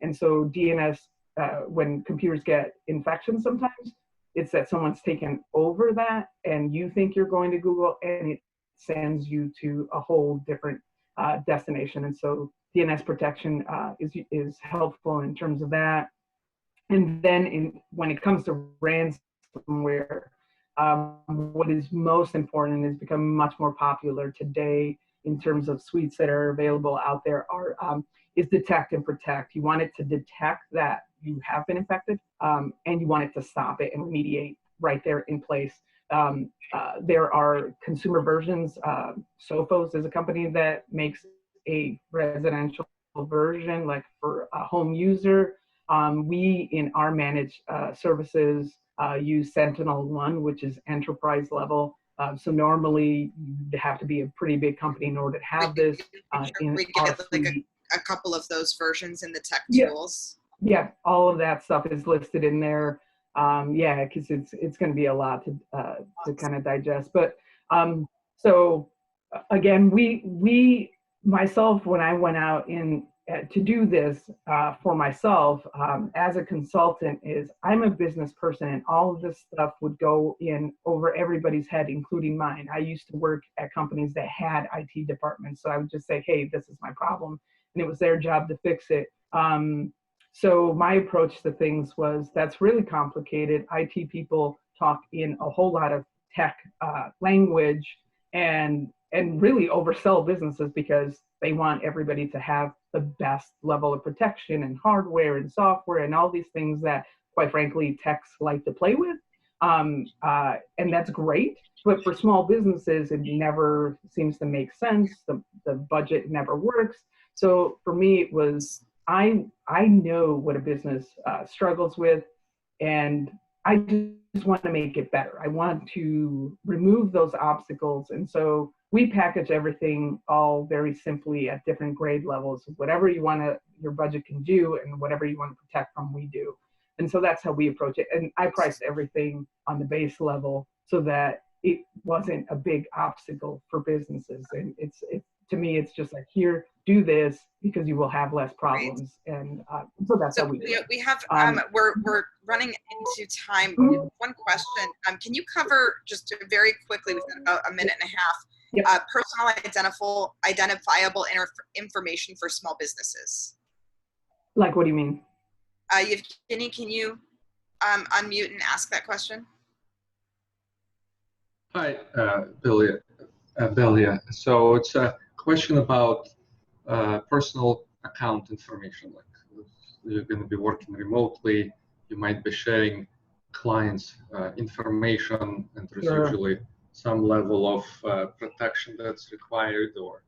And so DNS, when computers get infections sometimes, it's that someone's taken over that and you think you're going to Google and it sends you to a whole different destination. And so DNS protection is helpful in terms of that. And then when it comes to ransomware, what is most important and has become much more popular today in terms of suites that are available out there is detect and protect. You want it to detect that you have been infected, and you want it to stop it and remediate right there in place. There are consumer versions. Sophos is a company that makes a residential version, like for a home user. We, in our managed services, use SentinelOne, which is enterprise level. So normally you have to be a pretty big company in order to have this. We get like a couple of those versions in the tech tools. Yeah, all of that stuff is listed in there. Because it's going to be a lot to kind of digest. But so again, myself, when I went out to do this for myself as a consultant, I'm a business person, and all of this stuff would go in over everybody's head, including mine. I used to work at companies that had IT departments, so I would just say, hey, this is my problem, and it was their job to fix it. So my approach to things was, that's really complicated. IT people talk in a whole lot of tech language and really oversell businesses because they want everybody to have the best level of protection and hardware and software and all these things that, quite frankly, techs like to play with. And that's great. But for small businesses, it never seems to make sense. The budget never works. So for me, it was, I know what a business struggles with, and I just want to make it better. I want to remove those obstacles. And so we package everything all very simply at different grade levels. Whatever your budget can do and whatever you want to protect from, we do. And so that's how we approach it. And I priced everything on the base level so that it wasn't a big obstacle for businesses. And to me, it's just like, here, do this because you will have less problems. And so that's how we do it. We have, we're running into time. One question, can you cover just very quickly within about a minute and a half, personal identifiable information for small businesses? Like, what do you mean? Yevgeny, can you unmute and ask that question? Hi, Belia. So it's a question about personal account information. Like you're going to be working remotely, you might be sharing clients' information, and there's Sure. usually some level of protection that's required, or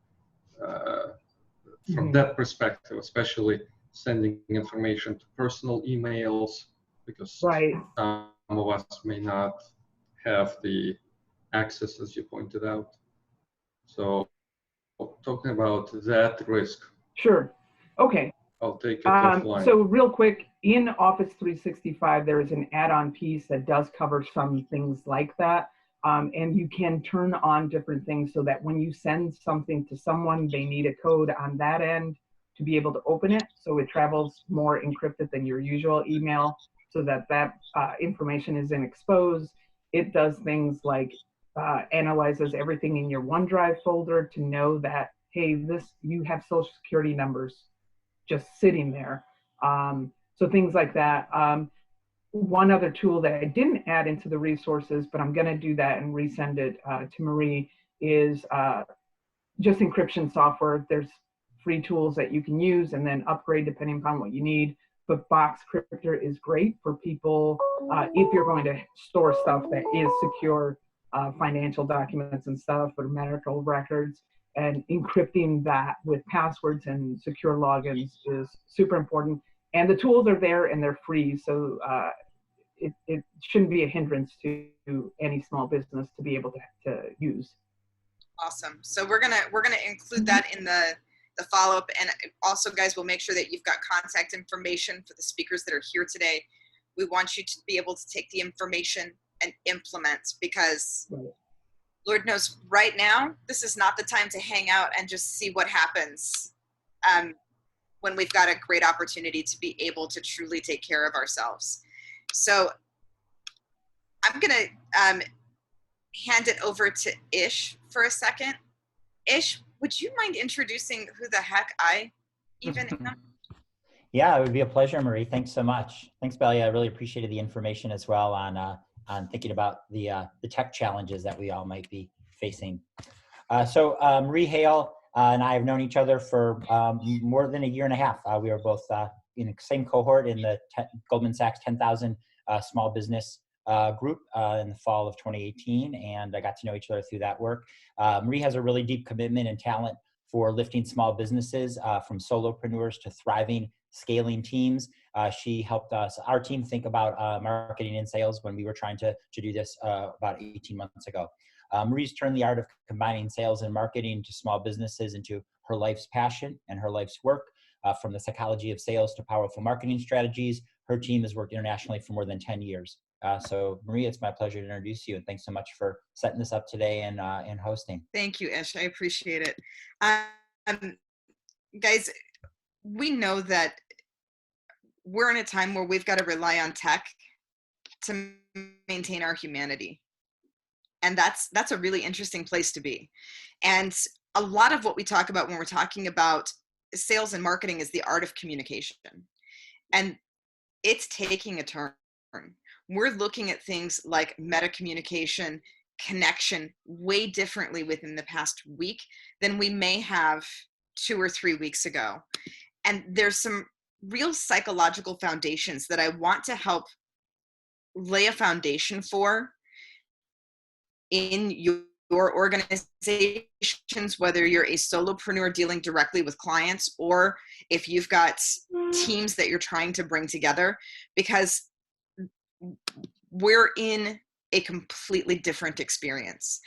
from that perspective, especially sending information to personal emails, because Right. some of us may not have the access, as you pointed out. So talking about that risk, Sure. Okay. I'll take it offline. So real quick, in Office 365, there is an add-on piece that does cover some things like that. And you can turn on different things so that when you send something to someone, they need a code on that end to be able to open it. So it travels more encrypted than your usual email, so that information isn't exposed. It does things like analyzes everything in your OneDrive folder to know that, hey, you have social security numbers just sitting there. So things like that. One other tool that I didn't add into the resources, but I'm going to do that and resend it to Marie, is just encryption software. There's free tools that you can use and then upgrade depending upon what you need. But Box Cryptor is great for people if you're going to store stuff that is secure, financial documents and stuff, or medical records. And encrypting that with passwords and secure logins is super important. And the tools are there and they're free, so it shouldn't be a hindrance to any small business to be able to use. Awesome. So we're gonna include that in the follow-up, and also, guys, we'll make sure that you've got contact information for the speakers that are here today. We want you to be able to take the information and implement, because Lord knows right now, this is not the time to hang out and just see what happens when we've got a great opportunity to be able to truly take care of ourselves. So I'm going to hand it over to Ish for a second. Ish, would you mind introducing who the heck I even am? Yeah, it would be a pleasure, Marie. Thanks so much. Thanks, Belia. I really appreciated the information as well on thinking about the tech challenges that we all might be facing. So Marie Hale and I have known each other for more than a year and a half. We were both in the same cohort in the Goldman Sachs 10,000 small business group in the fall of 2018, and I got to know each other through that work. Marie has a really deep commitment and talent for lifting small businesses from solopreneurs to thriving, scaling teams. She helped our team think about marketing and sales when we were trying to do this about 18 months ago. Marie's turned the art of combining sales and marketing to small businesses into her life's passion and her life's work. From the psychology of sales to powerful marketing strategies, her team has worked internationally for more than 10 years. So Marie, it's my pleasure to introduce you, and thanks so much for setting this up today and hosting. Thank you, Ish. I appreciate it. Guys, we know that we're in a time where we've got to rely on tech to maintain our humanity. And that's a really interesting place to be. And a lot of what we talk about when we're talking about sales and marketing is the art of communication. And it's taking a turn. We're looking at things like meta communication, connection way differently within the past week than we may have 2 or 3 weeks ago. And there's some real psychological foundations that I want to help lay a foundation for in your organizations, whether you're a solopreneur dealing directly with clients or if you've got teams that you're trying to bring together, because we're in a completely different experience.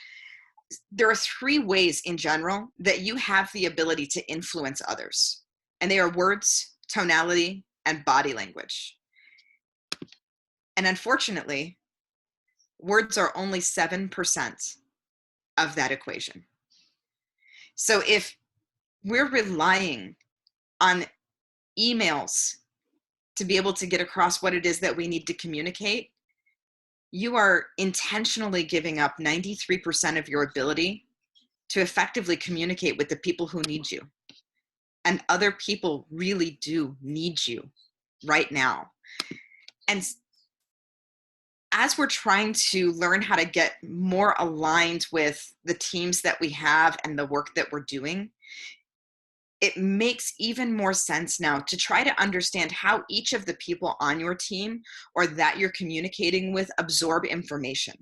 There are 3 ways in general that you have the ability to influence others, and they are words, tonality, and body language. And unfortunately, words are only 7% of that equation. So if we're relying on emails to be able to get across what it is that we need to communicate, you are intentionally giving up 93% of your ability to effectively communicate with the people who need you. and other people really do need you right now. And as we're trying to learn how to get more aligned with the teams that we have and the work that we're doing, it makes even more sense now to try to understand how each of the people on your team or that you're communicating with absorb information.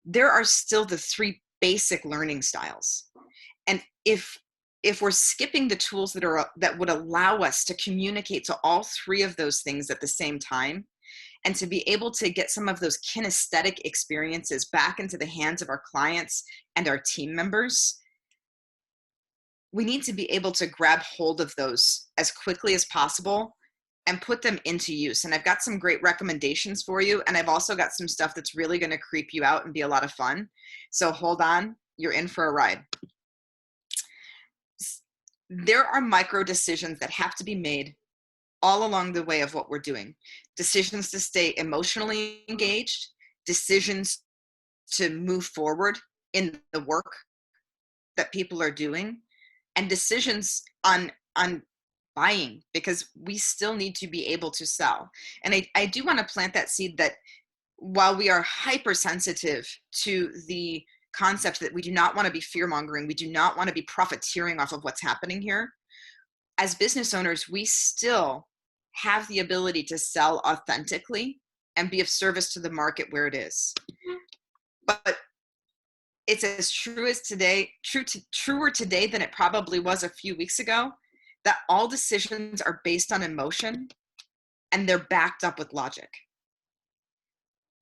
There are still the 3 basic learning styles. And if we're skipping the tools that would allow us to communicate to all 3 of those things at the same time, and to be able to get some of those kinesthetic experiences back into the hands of our clients and our team members, we need to be able to grab hold of those as quickly as possible and put them into use. And I've got some great recommendations for you. And I've also got some stuff that's really going to creep you out and be a lot of fun. So hold on, you're in for a ride. There are micro decisions that have to be made all along the way of what we're doing. Decisions to stay emotionally engaged, decisions to move forward in the work that people are doing, and decisions on buying, because we still need to be able to sell. And I do want to plant that seed that while we are hypersensitive to the concept that we do not want to be fear-mongering, we do not want to be profiteering off of what's happening here, as business owners, we still have the ability to sell authentically and be of service to the market where it is. But it's as true as today, truer today than it probably was a few weeks ago, that all decisions are based on emotion and they're backed up with logic.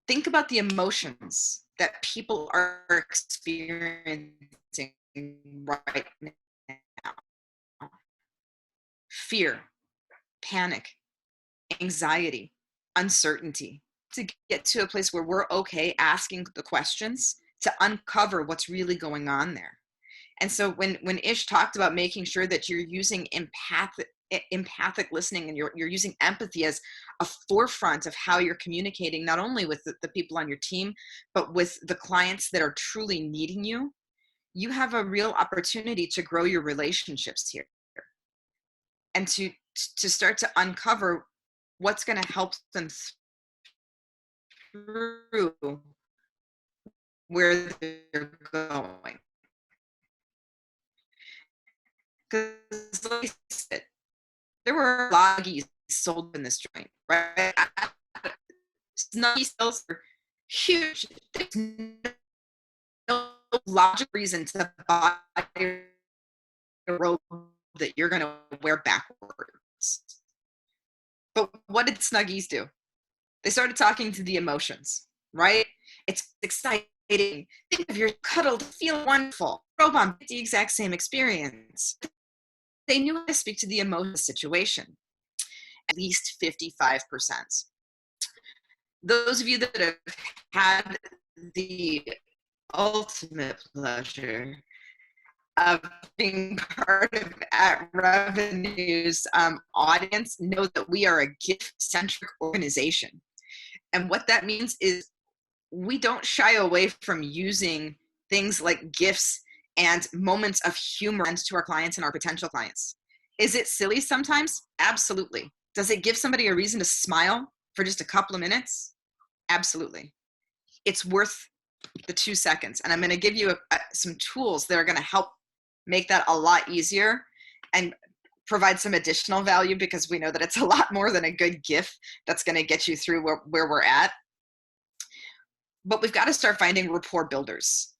Think about the emotions that people are experiencing right now. Fear, panic, anxiety, uncertainty. To get to a place where we're okay asking the questions to uncover what's really going on there. And so when Ish talked about making sure that you're using empathic listening and you're using empathy as a forefront of how you're communicating, not only with the people on your team, but with the clients that are truly needing you, you have a real opportunity to grow your relationships here and to start to uncover what's going to help them through where they're going. Because like I said, there were Snuggies sold in this joint, right? Snuggie sales are huge. There's no logical reason to buy a robe that you're going to wear backwards. But what did Snuggies do? They started talking to the emotions, right? It's exciting. Think of your cuddled, feel wonderful. Robe-on, the exact same experience. They knew how to speak to the emotional situation. At least 55%. Those of you that have had the ultimate pleasure of being part of At Revenue's audience know that we are a gift-centric organization. And what that means is we don't shy away from using things like gifts and moments of humor to our clients and our potential clients. Is it silly sometimes? Absolutely. Does it give somebody a reason to smile for just a couple of minutes? Absolutely. It's worth the 2 seconds. And I'm going to give you some tools that are going to help make that a lot easier and provide some additional value, because we know that it's a lot more than a good gift that's going to get you through where we're at. But we've got to start finding rapport builders.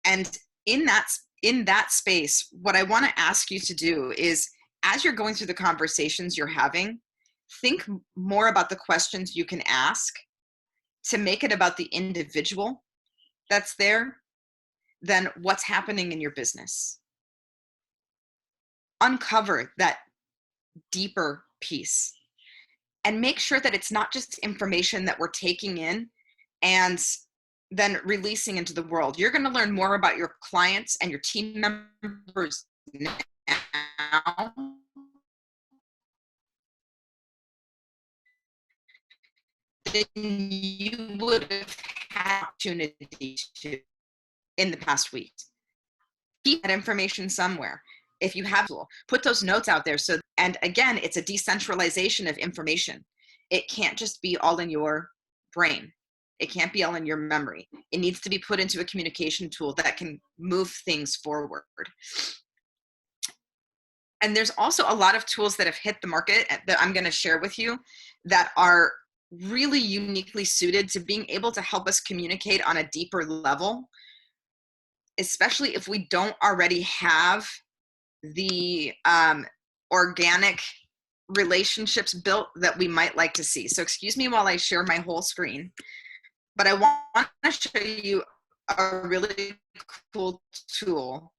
And in that space, what I want to ask you to do is, as you're going through the conversations you're having, think more about the questions you can ask to make it about the individual that's there than what's happening in your business. Uncover that deeper piece and make sure that it's not just information that we're taking in and then releasing into the world. You're going to learn more about your clients and your team members now than you would have had opportunity to in the past week. Keep that information somewhere. if you have a tool, put those notes out there. So, and again, it's a decentralization of information. It can't just be all in your brain. It can't be all in your memory. It needs to be put into a communication tool that can move things forward. And there's also a lot of tools that have hit the market that I'm going to share with you that are really uniquely suited to being able to help us communicate on a deeper level, especially if we don't already have the organic relationships built that we might like to see. So excuse me while I share my whole screen, but I want to show you a really cool tool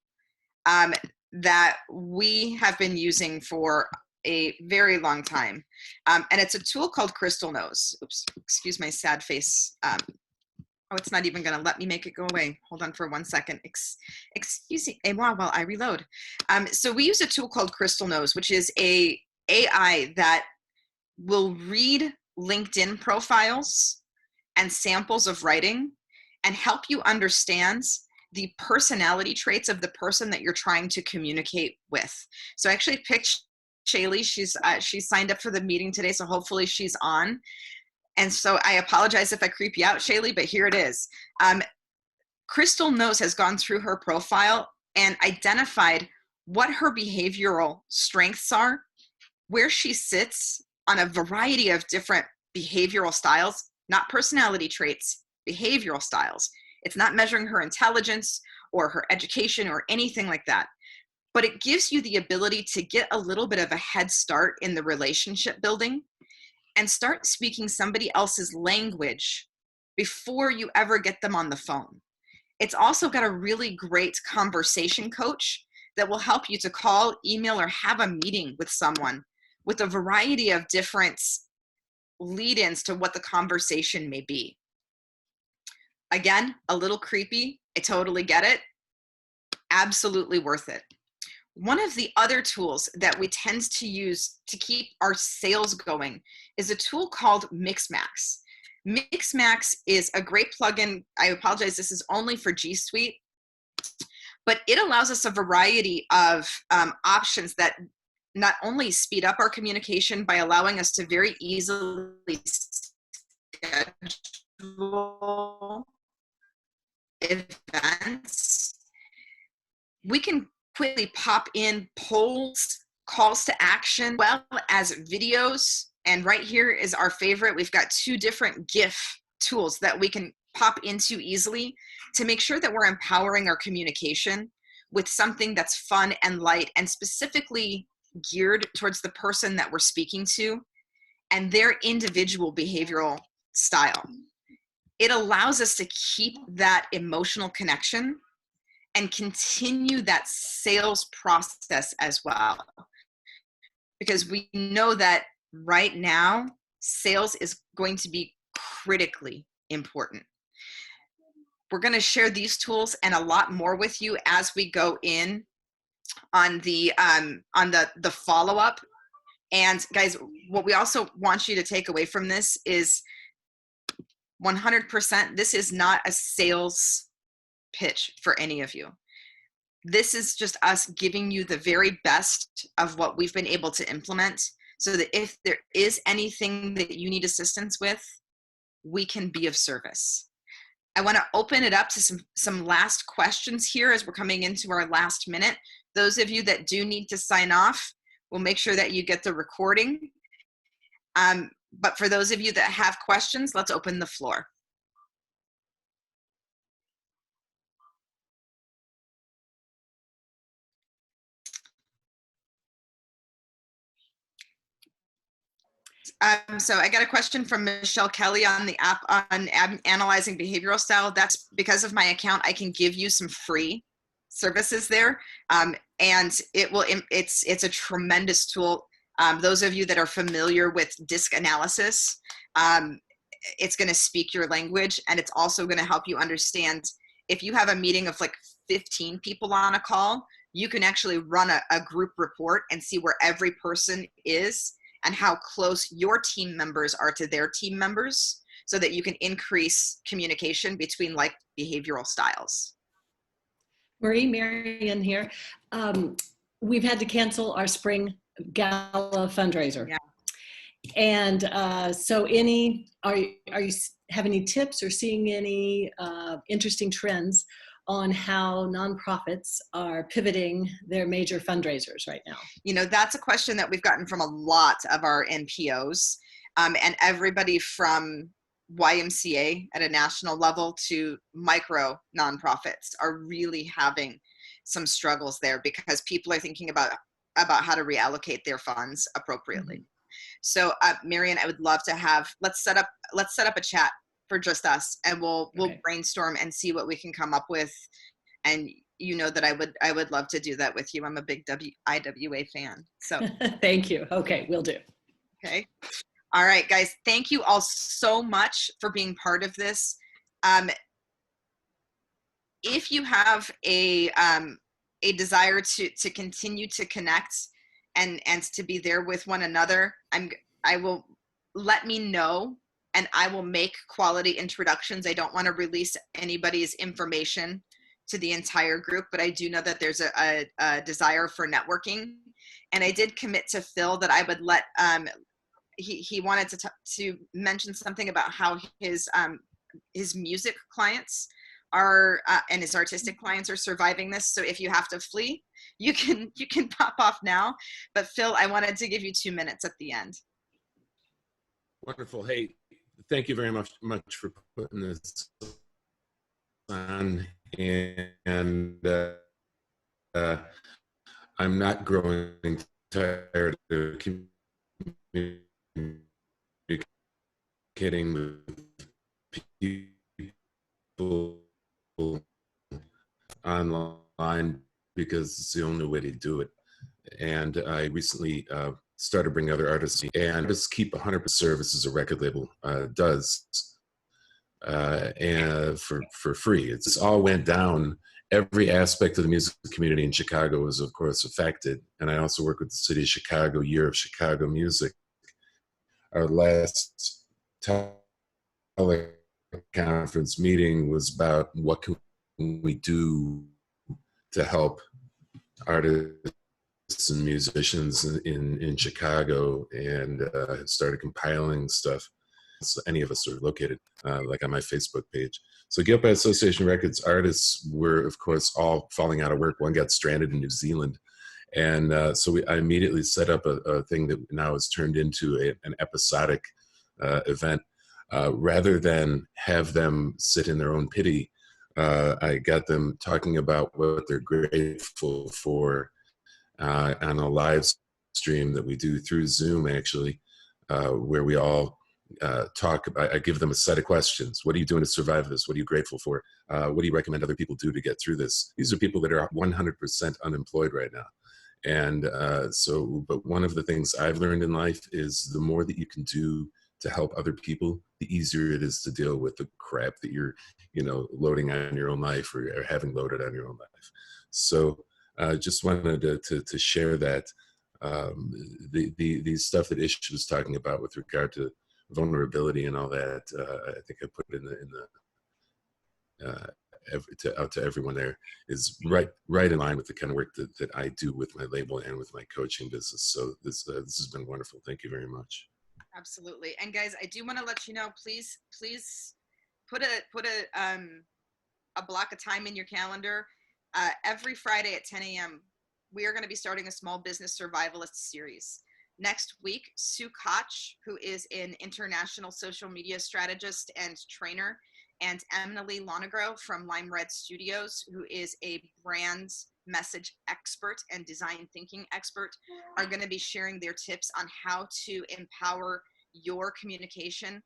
that we have been using for a very long time. And it's a tool called Crystal Knows. Oops, excuse my sad face. Oh, it's not even gonna let me make it go away. Hold on for 1 second. Excuse me, while I reload. So we use a tool called Crystal Knows, which is a AI that will read LinkedIn profiles and samples of writing and help you understand the personality traits of the person that you're trying to communicate with. So I actually picked Shaylee. She's signed up for the meeting today, so hopefully she's on. And so I apologize if I creep you out, Shaylee, but here it is. Crystal Knows has gone through her profile and identified what her behavioral strengths are, where she sits on a variety of different behavioral styles, not personality traits, behavioral styles. It's not measuring her intelligence or her education or anything like that, but it gives you the ability to get a little bit of a head start in the relationship building and start speaking somebody else's language before you ever get them on the phone. It's also got a really great conversation coach that will help you to call, email, or have a meeting with someone with a variety of different lead-ins to what the conversation may be. Again, a little creepy. I totally get it. Absolutely worth it. One of the other tools that we tend to use to keep our sales going is a tool called Mixmax. Mixmax is a great plugin. I apologize, this is only for G Suite, but it allows us a variety of options that not only speed up our communication by allowing us to very easily schedule events. We can quickly pop in polls, calls to action, well as videos. And right here is our favorite. We've got 2 different GIF tools that we can pop into easily to make sure that we're empowering our communication with something that's fun and light and specifically geared towards the person that we're speaking to and their individual behavioral style. It allows us to keep that emotional connection and continue that sales process as well. Because we know that right now, sales is going to be critically important. We're going to share these tools and a lot more with you as we go in on the follow-up. And guys, what we also want you to take away from this is 100%, this is not a sales pitch for any of you. This is just us giving you the very best of what we've been able to implement so that if there is anything that you need assistance with, we can be of service. I want to open it up to some last questions here as we're coming into our last minute. Those of you that do need to sign off, we'll make sure that you get the recording. But for those of you that have questions, let's open the floor. So I got a question from Michelle Kelly on the app on analyzing behavioral style. That's because of my account. I can give you some free services there, and it's a tremendous tool. Those of you that are familiar with disc analysis, it's going to speak your language, and it's also going to help you understand if you have a meeting of like 15 people on a call, you can actually run a group report and see where every person is and how close your team members are to their team members so that you can increase communication between behavioral styles. Marianne here. we've had to cancel our spring gala fundraiser. Yeah. And so are you have any tips or seeing any interesting trends on how nonprofits are pivoting their major fundraisers right now? You know, that's a question that we've gotten from a lot of our NPOs, and everybody from YMCA at a national level to micro nonprofits are really having some struggles there because people are thinking about how to reallocate their funds appropriately. Mm-hmm. So, Marian, I would love to let's set up a chat for just us, and we'll brainstorm and see what we can come up with. And you know that I would love to do that with you. I'm a big IWA fan. So thank you. Okay, will do. Okay. All right, guys. Thank you all so much for being part of this. If you have a desire to continue to connect and to be there with one another, I will let me know, and I will make quality introductions. I don't want to release anybody's information to the entire group, but I do know that there's a desire for networking. And I did commit to Phil that I would let, he wanted to mention something about how his music clients are, and his artistic clients are surviving this. So if you have to flee, you can pop off now. But Phil, I wanted to give you 2 minutes at the end. Wonderful. Hey, thank you very much for putting this on. And I'm not growing tired of communicating with people online because it's the only way to do it. And I recently started bringing other artists, and just keep 100% service as a record label does, and for free. It's all went down. Every aspect of the music community in Chicago was, of course, affected. And I also work with the City of Chicago, Year of Chicago Music. Our last teleconference meeting was about what can we do to help artists and musicians in Chicago, and started compiling stuff. So any of us are located, like on my Facebook page. So Guild Association Records artists were, of course, all falling out of work. One got stranded in New Zealand. And so I immediately set up a thing that now has turned into an episodic event. Rather than have them sit in their own pity, I got them talking about what they're grateful for on a live stream that we do through Zoom, actually, where we all talk about. I give them a set of questions. What are you doing to survive this? What are you grateful for? What do you recommend other people do to get through this? These are people that are 100% unemployed right now. And but one of the things I've learned in life is the more that you can do to help other people, the easier it is to deal with the crap that you're, loading on your own life or having loaded on your own life. So just wanted to share that the stuff that Ish was talking about with regard to vulnerability and all that. I think I put in the out to everyone there is right in line with the kind of work that I do with my label and with my coaching business. So this has been wonderful. Thank you very much. Absolutely. And guys, I do want to let you know, please put a block of time in your calendar. Every Friday at 10 a.m., we are going to be starting a small business survivalist series. Next week, Sue Koch, who is an international social media strategist and trainer, and Emily Lonegro from Lime Red Studios, who is a brand message expert and design thinking expert, are going to be sharing their tips on how to empower your communication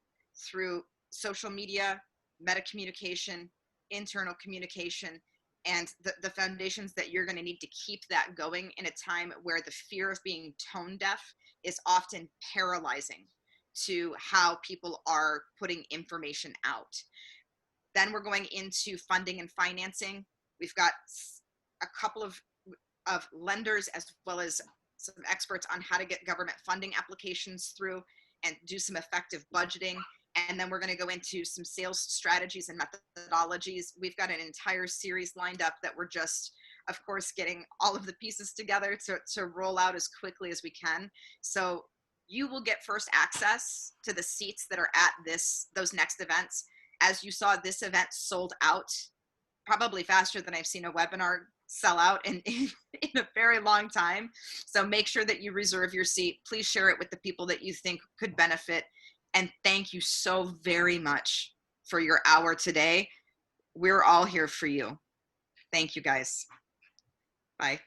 through social media, meta communication, internal communication, and the foundations that you're going to need to keep that going in a time where the fear of being tone deaf is often paralyzing to how people are putting information out. Then we're going into funding and financing. We've got a couple of lenders as well as some experts on how to get government funding applications through and do some effective budgeting. And then we're going to go into some sales strategies and methodologies. We've got an entire series lined up that we're just of course, getting all of the pieces together to roll out as quickly as we can. So you will get first access to the seats that are at those next events. As you saw, this event sold out probably faster than I've seen a webinar sell out in a very long time. So make sure that you reserve your seat. Please share it with the people that you think could benefit. And thank you so very much for your hour today. We're all here for you. Thank you, guys. Bye.